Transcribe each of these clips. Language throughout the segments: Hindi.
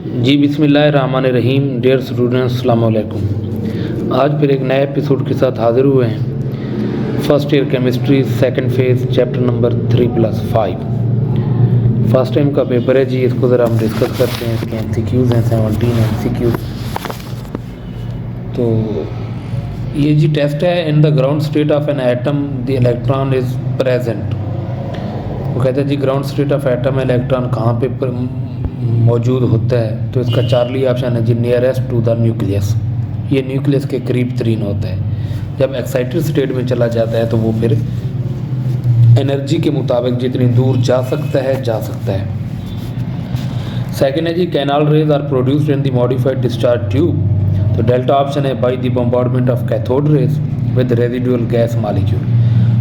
जी बिस्मिल्लाहिर्रहमानिर्रहीम। डियर स्टूडेंट्स, अस्सलाम वालेकुम। आज फिर एक नए एपिसोड के साथ हाज़िर हुए हैं। First year chemistry second phase chapter number 3+5। First time का पेपर है जी, इसको ज़रा हम डिस्कस करते हैं। इसके MCQs हैं 17 MCQs। तो ये जी टेस्ट है। In the ground state of an atom the electron is present. वो कहते हैं जी ground state of atom electron कहाँ पे मौजूद होता है। तो इसका चार्ली ऑप्शन है जी नियरेस्ट टू द न्यूक्लियस। ये न्यूक्लियस के करीब तरीन होता है। जब एक्साइटेड स्टेट में चला जाता है तो वो फिर एनर्जी के मुताबिक जितनी दूर जा सकता है। सेकेंड है जी canal rays are produced in the modified discharge tube. तो डेल्टा ऑप्शन है by the bombardment of cathode rays with residual gas molecule.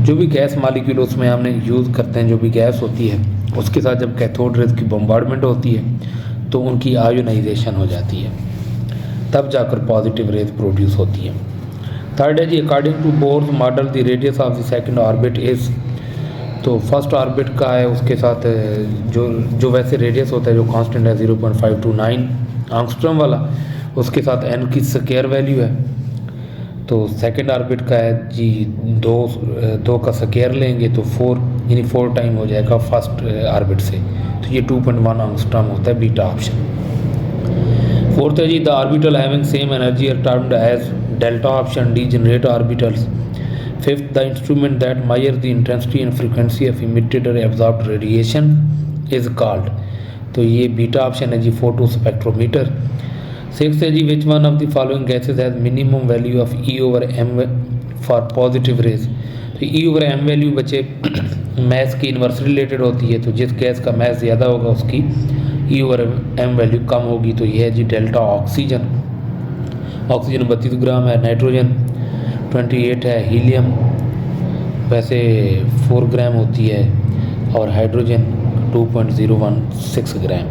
जो भी गैस मॉलिक्यूल उसमें हमने यूज़ करते हैं, जो भी गैस होती है उसके साथ जब कैथोड रेज की बम्बार्डमेंट होती है तो उनकी आयोनाइजेशन हो जाती है, तब जाकर पॉजिटिव रेज प्रोड्यूस होती है। थर्ड है जी according to Bohr's model the radius of the second orbit is. तो फर्स्ट ऑर्बिट का है, उसके साथ जो वैसे रेडियस होता है जो कांस्टेंट है 0.529 एंगस्ट्रॉम वाला, उसके साथ n की स्क्वायर वैल्यू है। तो सेकंड ऑर्बिट का है जी दो का स्क्वायर लेंगे तो 4 यानी 4 टाइम हो जाएगा फर्स्ट ऑर्बिट से। तो ये 2.1 एंगस्ट्रॉम होता है बीटा ऑप्शन। फोर्थ है जी the orbital having same energy are termed as delta option degenerate orbitals. Fifth the instrument that measure the intensity and frequency of emitted और एब्जॉर्ब्ड रेडिएशन इज कॉल्ड। तो ये बीटा ऑप्शन है जी फोटो स्पेक्ट्रोमीटर। सिक्स है जी which one of the following gases has minimum value of E/m for positive rays. तो E/m वैल्यू बच्चे मैथ की इन्वर्सली रिलेटेड होती है। तो जिस गैस का मैथ ज़्यादा होगा उसकी E/m वैल्यू कम होगी। तो ये है जी डेल्टा ऑक्सीजन। ऑक्सीजन 32 ग्राम है, नाइट्रोजन 28 है, हीलियम वैसे 4 ग्राम होती है और हाइड्रोजन 2.016 ग्राम।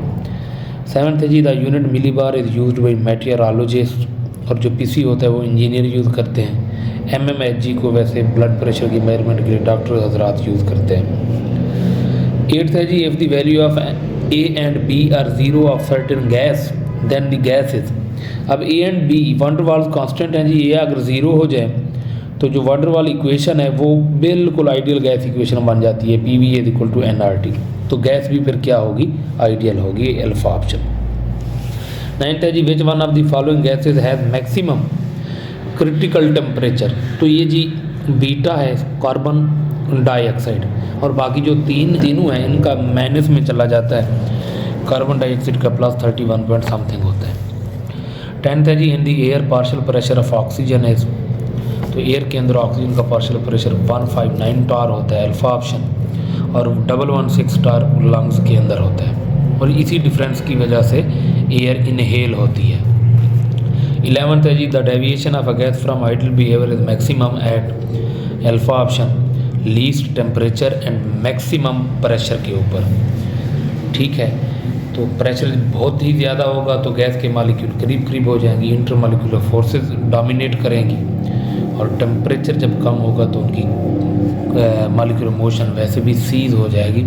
सेवन्थ है जी the unit millibar is used by meteorologist. और जो पीसी होता है वो इंजीनियर यूज़ करते हैं। mmHg को वैसे ब्लड प्रेशर की मेजरमेंट के लिए डॉक्टर हजरात यूज़ करते हैं। एट्थ है जी if the value of A and B are zero of certain gas then the gas is. अब A and B van der Waals constant हैं जी। A अगर ज़ीरो हो जाए तो जो वंडर वाल इक्वेशन है वो बिल्कुल आइडियल गैस इक्वेशन बन जाती है, PV = nRT। तो गैस भी फिर क्या होगी, आइडियल होगी, अल्फा ऑप्शन। नाइन्थ है जी which one of the following gases has maximum critical temperature. तो ये जी बीटा है कार्बन डाइऑक्साइड, और बाकी जो तीनों हैं इनका माइनस में चला जाता है। कार्बन डाइऑक्साइड का +31 पॉइंट समथिंग होता है। टेंथ है जी in the air partial pressure of oxygen is. तो एयर के अंदर ऑक्सीजन का पार्शियल प्रेशर 159 टार होता है, अल्फा ऑप्शन। और 116 टार लंग्स के अंदर होता है, और इसी डिफरेंस की वजह से एयर इनहेल होती है। 11th है जी the deviation of a gas from ideal behaviour is maximum at alpha option least temperature and maximum pressure के ऊपर। ठीक है, तो प्रेशर बहुत ही ज़्यादा होगा तो गैस के मॉलिक्यूल करीब हो जाएंगी, इंटरमॉलिक्यूलर फोर्सेस डोमिनेट करेंगी। और टेम्परेचर जब कम होगा तो उनकी मॉलिक्यूलर मोशन वैसे भी सीज हो जाएगी,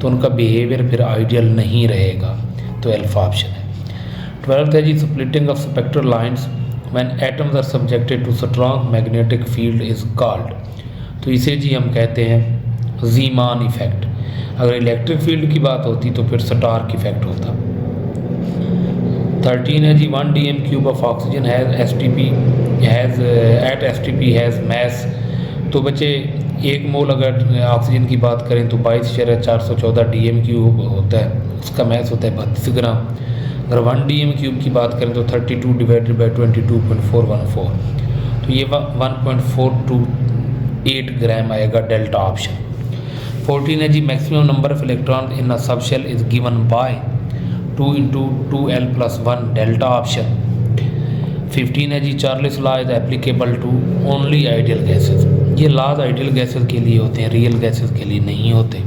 तो उनका बिहेवियर फिर आइडियल नहीं रहेगा। तो अल्फा ऑप्शन है। 12th है जी splitting of spectral lines when atoms are subjected to strong magnetic field is called. तो इसे जी हम कहते हैं ज़ीमान इफेक्ट। अगर इलेक्ट्रिक फील्ड की बात होती तो फिर स्टार्क इफेक्ट होता। 13 है जी 1 dm³ of oxygen at STP has mass. तो बच्चे 1 मोल अगर ऑक्सीजन की बात करें तो 22.414 dm³ होता है, उसका मैस होता है 32 ग्राम। अगर 1 dm³ की बात करें तो 32 डिवाइडेड बाई 22.414, तो ये 1.428 ग्राम आएगा, डेल्टा ऑप्शन। 14 है जी maximum number of electron in a subshell is given by 2 × 2l+1 delta option. 15 है जी Charles law is applicable to only ideal gases. ये लॉज आइडियल गैसेस के लिए होते हैं, रियल गैसेस के लिए नहीं होते,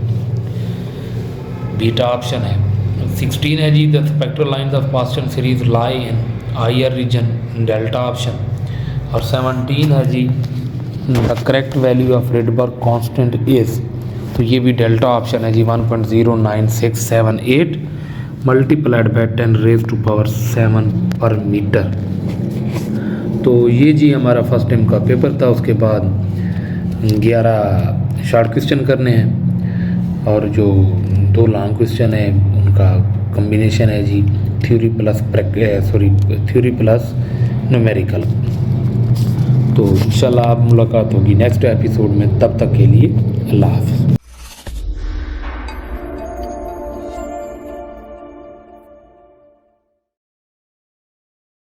बीटा ऑप्शन है। 16 है जी the spectral lines of Paschen series lie in IR region, delta option. और 17 है जी the correct value of Rydberg constant is. तो ये भी डेल्टा ऑप्शन है जी 1.09678 मल्टीप्लाइड बाय 10⁻⁷ पर मीटर। तो ये जी हमारा फर्स्ट टाइम का पेपर था। उसके बाद 11 शॉर्ट क्वेश्चन करने हैं और जो 2 लॉन्ग क्वेश्चन है उनका कम्बिनेशन है जी थ्योरी प्लस न्यूमेरिकल। तो इंशाल्लाह आप मुलाकात होगी नेक्स्ट एपिसोड में, तब तक के लिए अल्लाह हाफ़िज़।